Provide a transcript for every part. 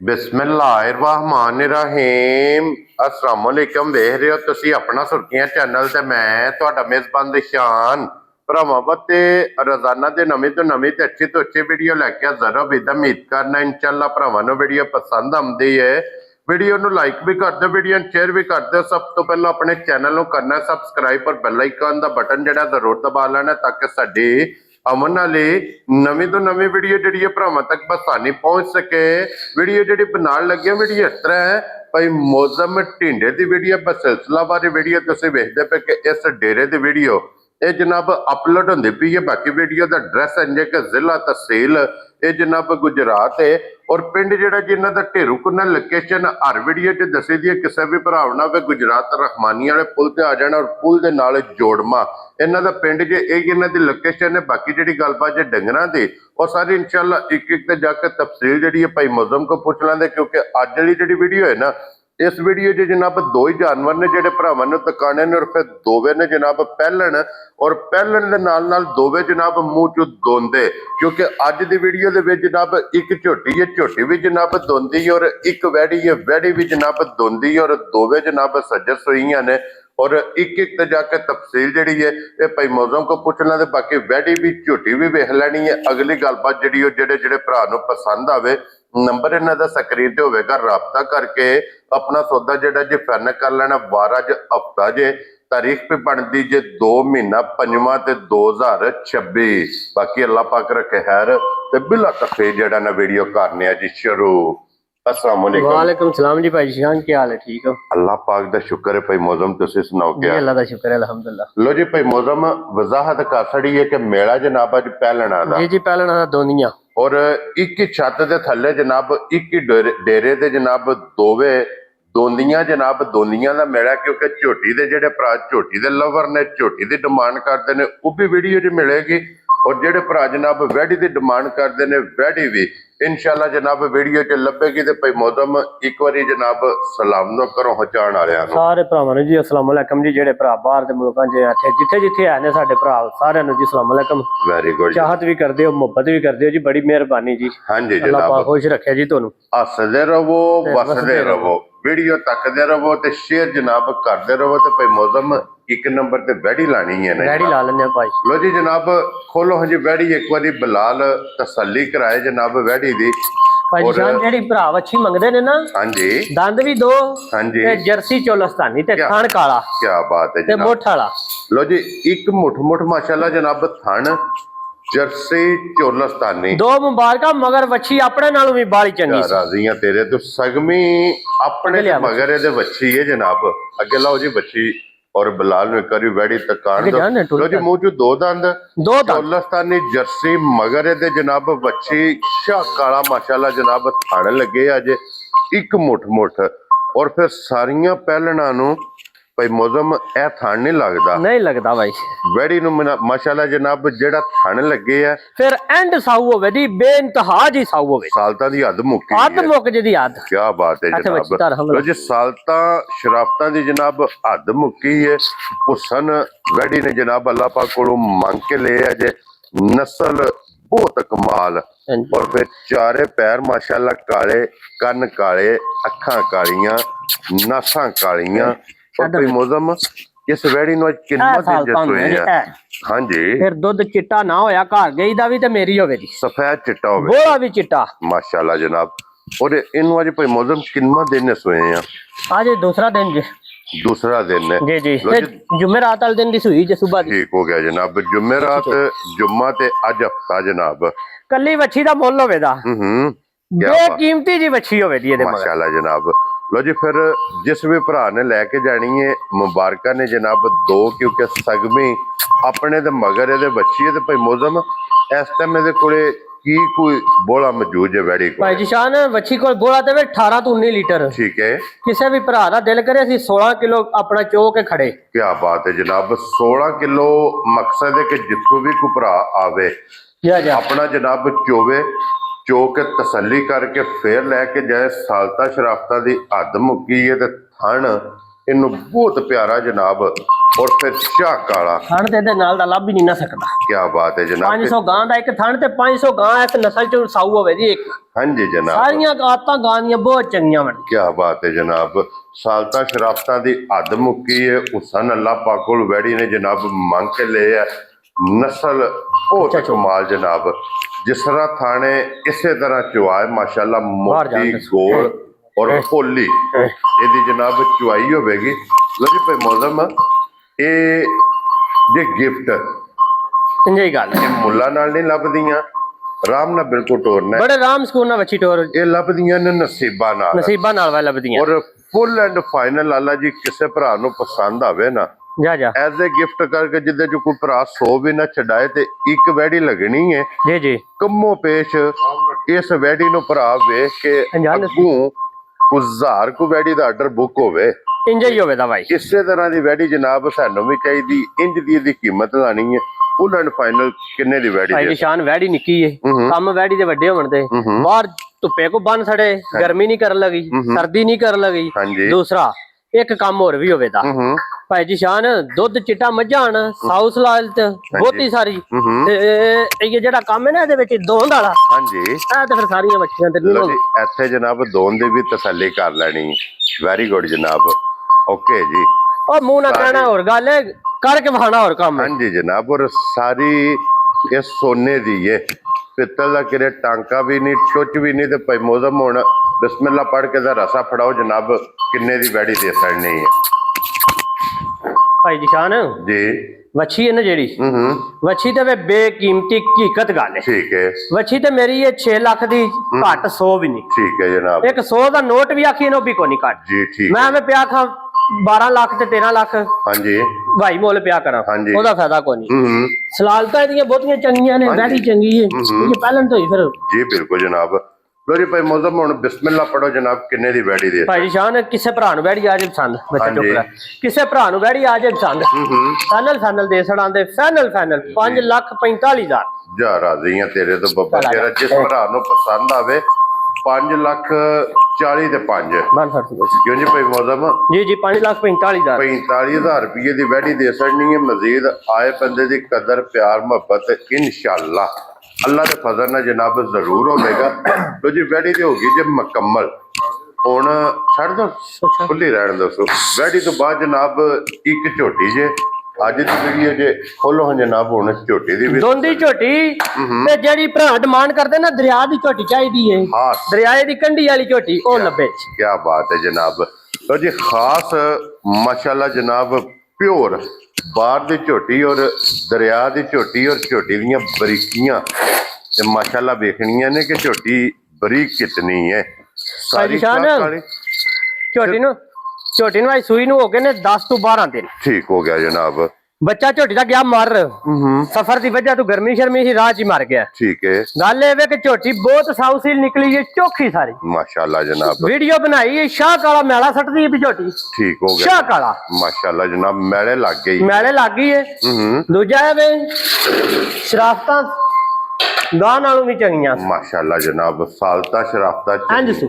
बिस्मिल्लाहिर्रहमानिर्रहीम अस्सलाम वालेकुम। देख रहे हो तुसी अपना सुर्खियां चैनल ते मैं तुहाडा मेजबान दिशान भरावां ते रोजाना दे नवीं तो अच्छी वीडियो लैके हाज़र हो। उम्मीद करना इंशाअल्लाह भरावां नूं वीडियो पसंद आउंदी है। वीडियो नूं लाइक भी कर दो, वीडियो शेयर भी कर दो। सब तो पहले अपने चैनल नूं करना सबसक्राइब और बेल आइकन दा बटन जिहड़ा जरूर दबा लेना ताकि साडी अमन वाली नवीं तो नवीं वीडियो जी भरावां तक आसानी पहुंच सके। वीडियो जी बनाने लगे वीडियो इस तरह है भाई मौजम ढिंडे की वीडियो सिलसिला बारी वीडियो तुम वेखते पे कि इस डेरे की वीडियो ये जनाब अपलोड होंगी पी है। बाकी वीडियो का एड्रैस है कि जिला तहसील ये जनाब गुजरात है और पिंड जिहड़ा जिन्हां दा ढेरू कुन्ना लोकेशन हर वीडियो च दसी दी है। किसी भी भरा ना गुजरात रहमानी वाले पुल से आ जाना और पुल के नाल जोड़मा इन्हां दा पिंड जे इन्हां दी लोकेशन है। बाकी जिहड़ी गलबात है डंगरां दी और सारी इंशाअल्लाह एक एक ते जाके तफसील जिहड़ी है भाई मौजम को पूछ लेंगे क्योंकि अज वाली जिहड़ी वीडियो है ना इस वीडियो च जनाब दो ही जानवर ने जिहड़े भरावां नूं तकाने ने और फिर दोवे ने जनाब पहलन और पहलन दे नाल नाल दोवे जनाब मूँह चो दोंदे क्योंकि अज दी वीडियो दे विच जनाब एक झोटी है, झोटी भी जनाब दोंदी और एक वैड़ी है, वैड़ी भी जनाब दोंदी और दोवे जनाब सज्जस होईयां ने और एक एक ते जाके तफसील जिहड़ी है ये भाई मौजम को पूछ लें। बाकी वैड़ी भी झोटी भी वेख लैनी है। अगली गलबात जिहड़ी जिहड़े जिहड़े भरा नूं पसंद आवे नंबर इन्हां दा स्क्रीन ते होवेगा, राबता करके अपना सौदा जिहड़ा जे फाइनल कर लेना। 12 ज हफ्ता जे तारीख पे बनती जे 2 महीना 5वां ते 2026। बाकी अल्लाह पाक रखे खैर ते बिला तफे जिहड़ा ना वीडियो करने जी शुरू। अस्सलाम वालेकुम। वालेकुम सलाम जी भाई जान, क्या हाल है? ठीक हो? अल्लाह पाक दा शुक्र है भाई मौजम, तुसी सुनाओ क्या? अल्लाह दा शुक्र है अल्हम्दुलिल्लाह। लो जी भाई मौजम वजाहत कर छड़ी है कि मेला जनाब अज पहलना दा जी पहलना दा दोनिया और एक ही छत के थले जनाब एक ही डेरे ते जनाब दोवे दोंदियां जनाब दोंदियां का मेला क्योंकि झोटी के जेडे भरा झोटी के लवर ने झोटी की डिमांड करते हैं वह भी वीडियो च मिलेगी और जेडे भरा जनाब वैडी की डिमांड करते हैं वैडी भी इंशाल्लाह जनाब वीडियो च लभेगी। तो भाई मौजम एक बार जनाब सलाम दो करो पहुंचाने वाले सारे भरावां जी अस्सलाम वालेकुम जी। जेडे भरा बाहर दे मुल्कां च इत्थे जिथे जिथे है ने साडे भरा सारे नु जी अस्सलाम वालेकुम। Very good. चाहत भी करदे हो, मोहब्बत भी करदे हो जी, बड़ी मेहरबानी जी। हाँ जी अल्लाह जनाब पाक खुश रखे जी तुहानू। हसदे रहो वसदे रहो वीडियो तकदे रहो ते शेयर जनाब करते रहो। तो भाई मौजम एक नंबर ते वैडी लानी है ना, वैडी ला लेने भाई। लो जी जनाब खोलो हाँ जी वैडी एक बारी बिलाल तसल्ली कराए जनाब वैडी दी। भाई जान जेडी भरा वच्छी मंगदे ने ना, हाँ जी दंद भी दो, हाँ जी ते जर्सी चोलस्तानी ते थण काला, क्या बात है ते मोठ वाला। लो जी एक मुठ मुठ माशाल्लाह जनाब थण जर्सी चोलस्तानी दो मुबारक मगर वच्छी अपने नालों भी बाली चंगी सी। राजियां तेरे तो सगमी अपने तो मगर ये वच्छी है जनाब। अगे लाओ जी वच्छी और बिलाल ने करी वैडी तकान दो। लो जी मुंह चो दो दंद चोलस्तानी जर्सी मगर ये जनाब वच्छी शाह काला माशाल्लाह जनाब थण लगे अज एक मुठ मुठ और फिर सारिया पहलना नू भाई मौजम ए थण नहीं लगता, नहीं लगता भाई वैडी नू माशाल्लाह जनाब जेड़ा थण लगे है फिर एंड साऊ होवे दी बेइंतहा जी साऊ होवे, सालता दी हद मुक्की हद मुक जी हद। क्या बात है जनाब। लो जी सालता शराफता दी जनाब हद मुक्की है। हुसन वैडी ने जनाब अल्लाह पाक कोलों मंग के ले अजे नस्ल बहुत कमाल और फिर चारे पैर माशाल्लाह काले, कन काले, अखां कालियां, नासां कालियां और भाई मौजम इस वैडी नु किन्ना दिन जसोए है। हाँ जी फिर दुध चिट्टा ना होया घर गई दा भी ते मेरी होवे दी सफेद चिट्टा होवे, बोला भी चिट्टा माशाल्लाह जनाब। और इनु अज भाई मौजम किन्ना दिन सोए हैं? आज दूसरा दिन जी, दूसरा दिन है जी जी जुमेरात वाले दिन दी सुई जे सुबह दी। ठीक हो गया जनाब। जुमेरात जुम्मा ते अज हफ्ता जनाब कल्ली वच्छी दा मुल होवे दा बेकीमती जी वच्छी होवे दी माशाल्लाह जनाब। लो जी फिर जिस भी भरा ने लैके जानी है मुबारक ने जनाब दो क्योंकि सगमी अपने दे मगर ये बच्ची है। तो भाई मौजम इस टाइम ये कोले की कोई बोला मौजूद है वैडी को? भाई जिशान वच्छी को बोला ते 18 तो 19 लीटर। ठीक है किसी भी भरा दा दिल करे असी 16 किलो अपना चो के खड़े। क्या बात है जनाब 16 किलो मकसद है कि जिथों भी कोई भरा आवे अपना जनाब चोवे चो के तसल्ली करके फिर लैके जाए। सालता शराफता दी हद मुक्की है ते थण ਇਹਨੂੰ ਬਹੁਤ ਪਿਆਰਾ ਜਨਾਬ। ਔਰ ਫਿਰ ਸ਼ਾਹ ਕਾਲਾ, ਥਣ ਤੇ ਇਹਦੇ ਨਾਲ ਦਾ ਲੱਭ ਹੀ ਨਹੀਂ ਨਾ ਸਕਦਾ। ਕੀ ਬਾਤ ਹੈ ਜਨਾਬ। 500 ਗਾਂ ਦਾ ਇੱਕ ਥਣ ਤੇ 500 ਗਾਂ ਇਸ ਨਸਲ ਚ ਸਾਊ ਹੋਵੇ ਜੀ ਇੱਕ। ਹਾਂਜੀ ਜਨਾਬ, ਸਾਰੀਆਂ ਆਦਤਾਂ ਗਾਂ ਦੀਆਂ ਬਹੁਤ ਚੰਗੀਆਂ ਬਣ। ਕੀ ਬਾਤ ਹੈ ਜਨਾਬ। ਸਾਲਤਾ ਸ਼ਰਾਫਤਾਂ ਦੀ ਹੱਦ ਮੁੱਕੀ ਹੈ। ਹੁਸਨ ਅੱਲਾ ਪਾਕ ਕੋਲ ਵੈੜੀ ਨੇ ਜਨਾਬ ਮੰਗ ਕੇ ਲਏ ਹੈ। ਨਸਲ ਬਹੁਤ ਕਮਾਲ ਜਨਾਬ। ਜਿਸ ਤਰ੍ਹਾਂ ਥਾਣੇ ਇਸੇ ਤਰ੍ਹਾਂ ਚੁਆਏ ਮਾਸ਼ਾਅੱਲਾ, ਮੋਟੀ ਗੋਲ ਔਰ ਭੋਲੀ ਇਹਦੀ ਜਨਾਬ ਚੁਆਈ ਹੋਵੇਗੀ। ਲੋ ਜੀ ਭਾਈ ਮੌਜ਼ਮ, ਇਹ ਜੇ ਗਿਫਟ ਇੰਜੇ ਗੱਲ ਇਹ ਮੁੱਲਾ ਨਾਲ ਨਹੀਂ ਲੱਭਦੀਆਂ, ਆਰਾਮ ਨਾਲ ਬਿਲਕੁਲ ਟੋਰਨਾ, ਬੜੇ ਆਰਾਮ ਸਕੂਨ ਨਾਲ ਬੱਚੀ ਟੋਰ। ਇਹ ਲੱਭਦੀਆਂ ਨੇ ਨਸੀਬਾਂ ਨਾਲ ਵਾ ਲੱਭਦੀਆਂ। ਔਰ ਫੁੱਲ ਐਂਡ ਫਾਈਨਲ ਆਲਾ ਜੀ ਕਿਸੇ ਭਰਾ ਨੂੰ ਪਸੰਦ ਆਵੇ ਨਾ, ਜਾ ਐਜ਼ ਏ ਗਿਫਟ ਕਰਕੇ ਜਿੱਦੇ ਚ ਕੋਈ ਭਰਾ 100 ਵੀ ਨਾ ਛਡਾਏ ਤੇ ਇੱਕ ਵੈੜੀ ਲੱਗਣੀ ਹੈ ਜੀ। ਕੰਮੋ ਪੇਸ਼ ਇਸ ਵੈੜੀ ਨੂੰ ਭਰਾ ਵੇਖ ਕੇ ਅੱਗੋਂ ਕੁਜ਼ਾਰ ਕੋ ਵੈੜੀ ਦਾ ਆਰਡਰ ਬੁੱਕ ਹੋਵੇ, ਇੰਜੇ ਹੀ ਹੋਵੇ ਦਾ ਭਾਈ। ਇਸੇ ਤਰ੍ਹਾਂ ਦੀ ਵੈੜੀ ਜਨਾਬ ਸਾਨੂੰ ਵੀ ਚਾਹੀਦੀ। ਇੰਜ ਦੀ ਇਹਦੀ ਕੀਮਤ ਲਾਣੀ ਹੈ। ਫੁੱਲ ਐਂਡ ਫਾਈਨਲ ਕਿੰਨੇ ਦੀ ਵੈੜੀ ਭਾਈ ਨਿਸ਼ਾਨ ਵੈੜੀ ਨਿੱਕੀ ਏ, ਕੰਮ ਵੈੜੀ ਦੇ ਵੱਡੇ ਹੋਣ ਦੇ। ਬਾਹਰ ਧੁੱਪੇ ਕੋ ਬੰਨ ਛੜੇ, ਗਰਮੀ ਨਹੀਂ ਕਰਨ ਲੱਗੀ, ਸਰਦੀ ਨਹੀਂ ਕਰਨ ਲੱਗੀ। ਦੂਸਰਾ ਇੱਕ ਕੰਮ ਹੋਰ ਵੀ ਹੋਵੇ ਦਾ ਭਾਈ ਜੀ ਸ਼ਾਨ, ਦੁੱਧ ਚਿੱਟਾ ਮੱਝਾਂ ਹਨ, ਸਾਊਸ ਲਾਲਤ ਬਹੁਤੀ ਸਾਰੀ ਤੇ ਇਹ ਜਿਹੜਾ ਕੰਮ ਹੈ ਨਾ ਇਹਦੇ ਵਿੱਚ ਦੋਂਦ ਵਾਲਾ, ਹਾਂਜੀ ਇਹ ਤੇ ਫਿਰ ਸਾਰੀਆਂ ਮੱਛੀਆਂ ਤੇ ਨਹੀਂ ਹੋਣੀ। ਇੱਥੇ ਜਨਾਬ ਦੋਨ ਦੀ ਵੀ ਤਸੱਲੀ ਕਰ ਲੈਣੀ। ਵੈਰੀ ਗੁੱਡ ਜਨਾਬ, ਓਕੇ ਜੀ। ਉਹ ਮੂੰਹ ਨਾ ਕਹਿਣਾ ਹੋਰ ਗੱਲ ਹੈ, ਕਰਕੇ ਵਹਾਣਾ ਹੋਰ ਕੰਮ। ਹਾਂਜੀ ਜਨਾਬ, ਔਰ ਸਾਰੀ ਇਹ ਸੋਨੇ ਦੀ ਹੈ, ਪਿੱਤਲ ਦਾ ਕਿਰੇ ਟਾਂਕਾ ਵੀ ਨਹੀਂ, ਟੁੱਚ ਵੀ ਨਹੀਂ। ਤੇ ਭਾਈ ਮੌਜ਼ਮ ਹੁਣ ਬਿਸਮਿल्लाह ਪੜ੍ਹ ਕੇ ਦਾ ਰਸਾ ਫੜਾਓ ਜਨਾਬ, ਕਿੰਨੇ ਦੀ ਵੈੜੀ ਦੇ ਸੜਨੀ ਹੈ ਭਾਈ ਜੀ ਸ਼ਾਨ ਜੀ। ਵੱਛੀ ਹੈ ਨਾ ਜਿਹੜੀ, ਵੱਛੀ ਤੇ ਵੇ ਬੇਕੀਮਤੀ ਹਕੀਕਤ ਗੱਲ ਹੈ। ਠੀਕ ਹੈ, ਵੱਛੀ ਤੇ ਮੇਰੀ ਇਹ 6 ਲੱਖ ਦੀ, ਘੱਟ 100 ਵੀ ਨਹੀਂ। ਠੀਕ ਹੈ ਜਨਾਬ। ਇੱਕ 100 ਦਾ ਨੋਟ ਵੀ ਆਖੀ ਇਹਨੂੰ ਵੀ ਕੋਈ ਨਹੀਂ ਘੱਟ ਜੀ ਠੀਕ ਮੈਂ ਐਵੇਂ ਪਿਆ ਖਾਂ 12 ਲੱਖ ਤੇ 13 ਲੱਖ ਹਾਂਜੀ ਭਾਈ ਮੁੱਲ ਪਿਆ ਕਰਾਂ, ਉਹਦਾ ਫਾਇਦਾ ਕੋਈ ਨਹੀਂ। ਸਲਾਲਤਾਂ ਇਹਦੀਆਂ ਬਹੁਤੀਆਂ ਚੰਗੀਆਂ ਨੇ, ਵੈਰੀ ਚੰਗੀ ਹੈ ਇਹ ਪਹਿਲਾਂ ਤੋਂ ਹੀ। ਫਿਰ ਜੀ ਬਿਲਕੁਲ ਜਨਾਬ। ਲੋ ਜੀ ਭਾਈ ਮੌਜ਼ਮ ਹੁਣ ਬਿਸਮਿल्लाह ਪੜੋ ਜਨਾਬ, ਕਿੰਨੇ ਦੀ ਵੈੜੀ ਦੇ ਭਾਈ ਸ਼ਾਨ। ਕਿਸੇ ਭਰਾ ਨੂੰ ਵੈੜੀ ਆ ਜੇ ਪਸੰਦ, ਬੱਚਾ ਚੁੱਪ ਰਿਹਾ, ਕਿਸੇ ਭਰਾ ਨੂੰ ਵੈੜੀ ਆ ਜੇ ਪਸੰਦ, ਫਾਈਨਲ ਦੇ ਸੜਾਂ ਦੇ ਫਾਈਨਲ 5,45,000 ਜਾ ਰਾਜ਼ੀਆਂ ਤੇਰੇ ਤੋਂ ਬੱਬਾ ਤੇਰਾ। ਜਿਸ ਭਰਾ ਨੂੰ ਪਸੰਦ ਆਵੇ 5,40,000 ਤੇ 5 ਕਿਉਂ ਜੀ ਭਾਈ ਮੌਜ਼ਮ? ਜੀ 5,45,000 45,000 ਰੁਪਏ ਦੀ ਵੈੜੀ ਦੇ ਸੜਨੀ ਹੈ। ਮਜ਼ੀਦ ਆਏ ਬੰਦੇ ਦੀ ਕਦਰ ਪਿਆਰ ਮੁਹੱਬਤ इंशाअल्लाह अल्लाह के फजल ना जनाब जरूर होगा। तो जी वैडी तो होगी जब मुकम्मल हुण छड़ दो खुली रहन दो। वैडी तो बाद जनाब एक झोटी जे अज की वीडियो जे खोलो हाँ जनाब, हुण झोटी दी भी दोंदी झोटी ते जेड़ी भरा डिमांड करदे ना दरिया दी झोटी चाहिदी है, दरियाए दी कंढी वाली झोटी ओ लब्बे। क्या बात है जनाब। तो जी खास माशाल्लाह जनाब प्योर बाहर दी झोटी और दरिया दी झोटी और झोटी दियां बरीकियां ते माशाल्लाह देखनियां ने कि झोटी बरीक कितनी है। सारी झोटी नु भाई सूई नु हो गए ने 10 तो 12 दिन। ठीक हो गया जनाब। बच्चा झोटी दा गया मर, सफर की वजह तो गर्मी शर्मी ही राह च मर गया। ठीक है। गल ये कि झोटी बहुत साउसील निकली है, चोखी सारी माशाल्लाह जनाब। वीडियो बनाई है, शाह काला मैला सटदी है झोटी। ठीक हो गया शाह काला माशाल्लाह जनाब, मैले लग गई, मैले लग गई है। दूजा है वे शराफता गां नालों भी चंगियां माशाल्लाह जनाब। सालता शराफता इंज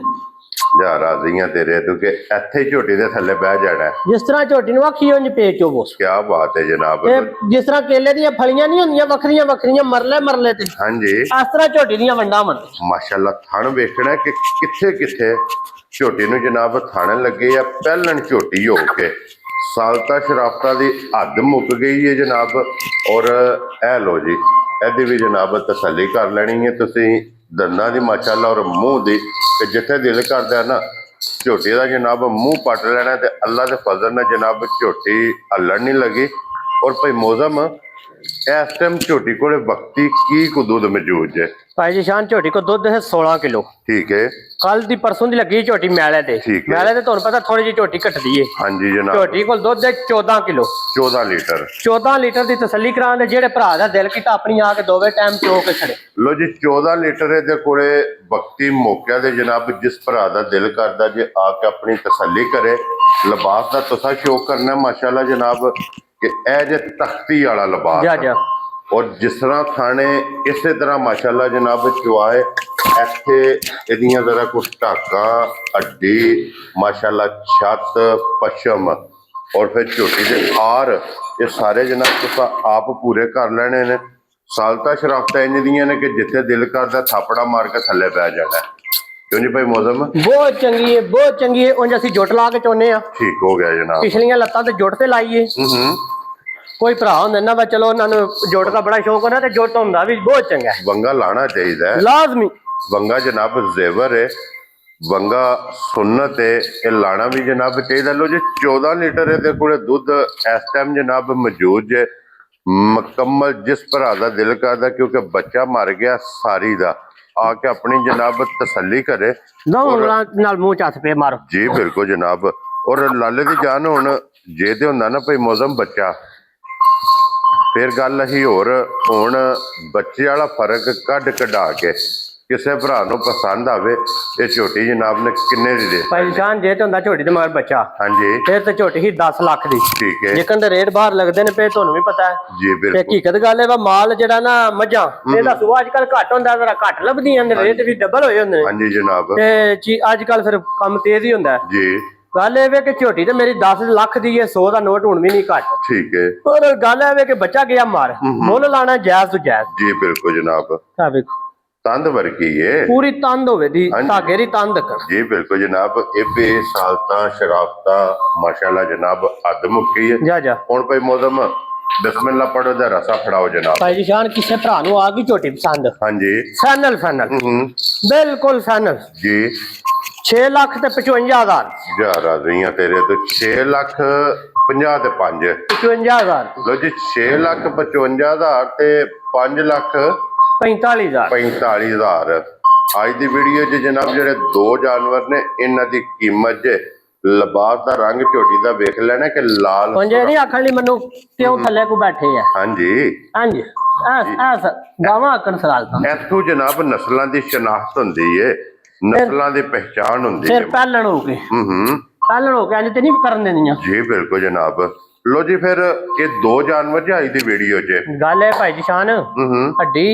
जा राज़ियां तेरे तू के इत्थे झोटी दे थल्ले बह जाना है। जिस तरह झोटी नु आखी उंज पेच होवो। क्या बात है जनाब। जिस तरह केले दी फलियां नहीं होंदियां वखरियां वखरियां मरले मरले ते, हां जी इस तरह झोटी दी वंडा मन माशाल्लाह। थण वेखना कि किथे किथे झोटी नु जनाब थण लगे या पहलन झोटी हो के सालता शराफता दी हद मुक गई है जनाब। और ए लो जी एदी भी जनाब तसल्ली कर लेनी है तुसी दंदां दी माशाल्लाह और मुंह दी कि जिथे दिल करदा ना झोटी का जनाब मुंह पट लेना ते अल्लाह के फजल ने जनाब झोटी हलन नहीं लगी। और भाई मौजम इस टाइम झोटी को वक्ती की दूध मौजूद है? भाई जी शान झोटी को दूध है 16 किलो। ठीक है। कल दी परसों दी लगी झोटी मैले ते, मैले ते तुहानू पता थोड़ी जी झोटी घटदी है। हां जी जनाब। झोटी को दूध है 14 किलो, 14 लीटर। 14 लीटर दी तसल्ली कराने दे जेड़े भरा दा दिल कीता अपनी आके दोवे टाइम चो के छड़े। लो जी 14 लीटर दे कोले वक्ती मौके दे जनाब जिस भरा दा दिल करदा जे आके अपनी तसल्ली करे। लिबास दा तुसा शो करना माशाल्लाह जनाब कि ए जे तख्ती वाला लिबास जा जा ਔਰ ਜਿਸ ਤਰ੍ਹਾਂ ਖਾਣੇ ਇਸੇ ਤਰ੍ਹਾਂ ਮਾਸ਼ਾਅੱਲਾ ਜਨਾਬ ਚਵਾਏ ਇੱਥੇ ਇਹਦੀਆਂ ਜ਼ਰਾ ਕੁਛ ਢਾਕਾਂ ਹੱਡੀ ਮਾਸ਼ਾਅੱਲਾ ਛੱਤ ਪਸ਼ਮ ਔਰ ਫਿਰ ਝੋਟੀ ਦੇ ਆਰ ਇਹ ਸਾਰੇ ਜਨਾਬ ਤੁਸੀਂ ਆਪ ਪੂਰੇ ਕਰ ਲੈਣੇ ਨੇ। ਸਾਲਤਾ ਸ਼ਰਾਫਤਾਂ ਇੰਜ ਦੀਆਂ ਨੇ ਕਿ ਜਿੱਥੇ ਦਿਲ ਕਰਦਾ ਥਾਪੜਾ ਮਾਰ ਕੇ ਥੱਲੇ ਪੈ ਜਾਣਾ। ਕਿਉਂ ਜੀ ਭਾਈ ਮੌਜ਼ਮ? ਬਹੁਤ ਚੰਗੀ ਹੈ, ਬਹੁਤ ਚੰਗੀ ਹੈ। ਉਂਝ ਅਸੀਂ ਜੁੱਟ ਲਾ ਕੇ ਚੋਨੇ ਆ। ਠੀਕ ਹੋ ਗਿਆ ਜਨਾਬ। ਪਿਛਲੀਆਂ ਲੱਤਾਂ ਤੇ ਜੁੱਟ ਤੇ ਲਾਈਏ। ਕੋਈ ਭਰਾ ਹੁੰਦਾ ਨਾ ਵਾ, ਚਲੋ ਉਹਨਾਂ ਨੂੰ ਜੁੱਟ ਦਾ ਬੜਾ ਸ਼ੌਕ ਹੁੰਦਾ ਤੇ ਜੁੱਟ ਹੁੰਦਾ ਵੀ ਬਹੁਤ ਚੰਗਾ ਹੈ। ਵੰਗਾ ਲਾਣਾ ਚਾਹੀਦਾ ਹੈ ਲਾਜ਼ਮੀ। ਵੰਗਾ ਜਨਾਬ ਜ਼ੇਵਰ ਹੈ, ਵੰਗਾ ਸੁन्नत है, ਇਹ ਲਾਣਾ ਵੀ ਜਨਾਬ ਚਾਹੀਦਾ। ਲੋ ਜੀ 14 ਲੀਟਰ ਇਹਦੇ ਕੋਲੇ ਦੁੱਧ ਇਸ ਟਾਈਮ ਜਨਾਬ ਮੌਜੂਦ ਜੇ। ਮੁਕੰਮਲ ਜਿਸ ਭਰਾ ਦਾ ਦਿਲ ਕਰਦਾ ਕਿਉਂਕਿ ਬੱਚਾ ਮਰ ਗਿਆ ਸਾਰੀ ਦਾ ਆ ਕੇ ਆਪਣੀ ਜਨਾਬ ਤਸੱਲੀ करे। ਨਾਲ ਮੂੰਹ ਚੱਸ ਪੇ ਮਾਰੋ ਜੀ ਬਿਲਕੁਲ ਜਨਾਬ। ਔਰ ਲਾਲੇ ਦੀ ਜਾਨ ਹੁਣ ਜੇ ਤੇ ਹੁੰਦਾ ਨਾ ਭਾਈ ਮੌਜ਼ਮ ਬੱਚਾ ਫਿਰ ਗੱਲ ਹੀ ਹੋਰ। ਹੁਣ ਬੱਚੇ ਵਾਲਾ ਫਰਕ ਕੱਢ ਕਢਾ ਕੇ ਕਿਸੇ ਭਰਾ ਨੂੰ ਪਸੰਦ ਆਵੇ ਇਹ ਝੋਟੀ ਜਨਾਬ ਨੇ ਕਿੰਨੇ ਦੀ ਦੇ ਭਾਈ ਜਾਨ ਜੇ ਤੇ ਹੁੰਦਾ ਝੋਟੀ ਦੇ ਮਗਰ ਬੱਚਾ ਹਾਂਜੀ ਫਿਰ ਤੇ ਝੋਟੀ ਹੀ 10 ਲੱਖ ਦੀ। ਠੀਕ ਹੈ। ਲੇਕਿਨ ਦੇ ਰੇਟ ਬਾਹਰ ਲੱਗਦੇ ਨੇ ਪਏ ਤੁਹਾਨੂੰ ਵੀ ਪਤਾ ਹੈ ਜੀ ਤੇ ਬਿਲਕੁਲ ਹਕੀਕਤ ਗੱਲ ਹੈ ਵਾ ਮਾਲ ਜਿਹੜਾ ਨਾ ਮੱਝਾਂ ਇਹਦਾ ਸੁਆ ਅੱਜ ਕੱਲ ਘੱਟ ਹੁੰਦਾ ਜ਼ਰਾ ਘੱਟ ਲੱਭਦੀਆਂ ਨੇ ਰੇਟ ਵੀ ਡਬਲ ਹੋਏ ਹੁੰਦੇ ਨੇ ਹਾਂਜੀ ਜਨਾਬ ਤੇ ਅੱਜ ਕੱਲ ਫਿਰ ਕੰਮ ਤੇਜ਼ ਹੀ ਹੁੰਦਾ ਜੀ। ਗੱਲ ਇਹ ਵੇ ਕਿ ਝੋਟੀ ਤੇ ਮੇਰੀ 10 ਲੱਖ ਦੀ ਹੈ 100 ਦਾ ਨੋਟ ਹੁਣ ਵੀ ਨਹੀਂ ਘੱਟ। ਠੀਕ ਹੈ। ਪਰ ਗੱਲ ਇਹ ਵੇ ਕਿ ਬੱਚਾ ਗਿਆ ਮਾਰ ਮੁੱਲ ਲਾਣਾ ਜਾਇਜ਼ ਤੋਂ ਜਾਇਜ਼। ਜੀ ਬਿਲकुल जनाब। ਆ ਵੇਖੋ तंद वर्गी है ਪੂਰੀ ਤੰਦ ਹੋਵੇ ਦੀ ਧਾਗੇ ਦੀ ਤੰਦ ਕਰ। जी बिल्कुल जनाब। एबे सालता शराबता माशाल्लाह जनाब अद मुक्की है। ਜਾ ਜਾ हुण भाई मौजम बिस्मिल्लाह पढ़ो दा रसा फड़ाओ जनाब। ਭਾਈ ਜੀ ਸ਼ਾਨ ਕਿਸੇ ਭਰਾ ਨੂੰ ਆ ਗਈ ਝੋਟੀ ਪਸੰਦ हाँ जी ਫਾਈਨਲ ਫਾਈਨਲ ਬਿਲਕੁਲ ਫਾਈਨਲ जी 6 ਲੱਖ ਤੇ 55000 जा राजियां तेरे तो 6 लाख 50 ते 5 55000 लो जी 6 लाख 55,000 ते 5 लाख 45000 45,000। ਅੱਜ ਦੀ ਵੀਡੀਓ 'ਚ ਜਨਾਬ ਜਿਹੜੇ ਦੋ ਜਾਨਵਰ ਨੇ ਇਹਨਾਂ ਦੀ ਕੀਮਤ ਜੇ ਲਿਬਾਸ ਦਾ ਰੰਗ ਝੋਟੀ ਦਾ ਵੇਖ ਲੈਣਾ ਕਿ ਲਾਲ ਹੁਣ ਜੇ ਨਹੀਂ ਆਖਣ ਲਈ ਮੈਨੂੰ ਕਿਉਂ ਥੱਲੇ ਕੋ ਬੈਠੇ ਆ। ਹਾਂਜੀ ਹਾਂਜੀ ਐਸ ਗਾਵਾਂ ਆਕਣ ਸਲਾਲਤਾ ਇੱਥੋਂ ਜਨਾਬ ਨਸਲਾਂ ਦੀ ਸ਼ਨਾਖਤ ਹੁੰਦੀ ਏ, ਨਸਲਾਂ ਦੀ ਪਹਿਚਾਣ ਹੁੰਦੀ ਫਿਰ ਹੈ। ਪਹਿਲਣ ਹੋ ਕੇ ਪਹਿਲਣ ਹੋ ਕੇ ਅੱਜ ਤੇ ਨਹੀਂ ਕਰਨ ਦੇਣੀਆਂ। ਜੀ ਬਿਲਕੁਲ ਜਨਾਬ। ਲੋ ਜੀ ਫਿਰ ਇਹ ਦੋ ਜਾਨਵਰ ਜੀ ਅੱਜ ਦੀ ਵੀਡੀਓ 'ਚ ਗੱਲ ਹੈ ਭਾਈ ਜੀ ਸ਼ਾਨ ਹੱਡੀ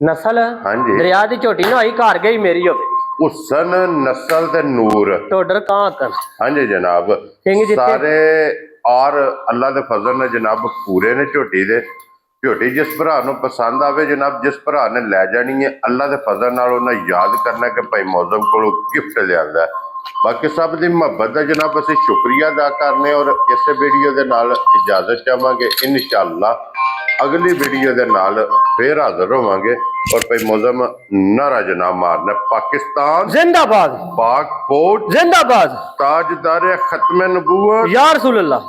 ਨਸਲ ਹਾਂਜੀ ਦਰਿਆ ਦੀ ਝੋਟੀ ਨਾ ਹੋਈ ਘਰ ਗਈ ਮੇਰੀ ਹੋਵੇ ਹੁਸਨ ਨਸਲ ਤੇ ਨੂਰ ਟੋਡਰ ਕਾਂ ਆਕਣ। ਹਾਂਜੀ ਜਨਾਬ ਸਾਰੇ ਔਰ ਅੱਲਾ ਦੇ ਫਜ਼ਲ ਨਾਲ ਜਨਾਬ ਪੂਰੇ ਨੇ ਝੋਟੀ ਦੇ। ਝੋਟੀ ਜਿਸ ਭਰਾ ਨੂੰ ਪਸੰਦ ਆਵੇ ਜਨਾਬ ਜਿਸ ਭਰਾ ਨੇ ਲੈ ਜਾਣੀ ਹੈ ਅੱਲਾ ਦੇ ਫਜ਼ਲ ਨਾਲ ਉਹਨਾਂ ਯਾਦ ਕਰਨਾ ਕਿ ਭਾਈ ਮੌਜ਼ਮ ਕੋਲੋਂ ਗਿਫਟ ਲਿਆਂਦਾ। ਬਾਕੀ ਸਭ ਦੀ ਮੁਹੱਬਤ ਦਾ ਜਨਾਬ ਅਸੀਂ ਸ਼ੁਕਰੀਆ ਅਦਾ ਕਰਨੇ ਔਰ ਇਸੇ ਵੀਡੀਓ ਦੇ ਨਾਲ ਇਜਾਜ਼ਤ ਚਾਹਾਂਗੇ। ਇਨਸ਼ਾਅੱਲਾ ਅਗਲੀ ਵੀਡੀਓ ਦੇ ਨਾਲ ਫੇਰ ਹਾਜ਼ਰ ਹੋਵਾਂਗੇ ਔਰ ਭਾਈ ਮੌਜ਼ਮ ਨਾਰਾ ਜਨਾਬ ਮਾਰਨਾ ਪਾਕਿस्तान जिंदाबाद पाक फौज जिंदाबाद ताजदार खत्म नबूवत या रसूल अल्लाह।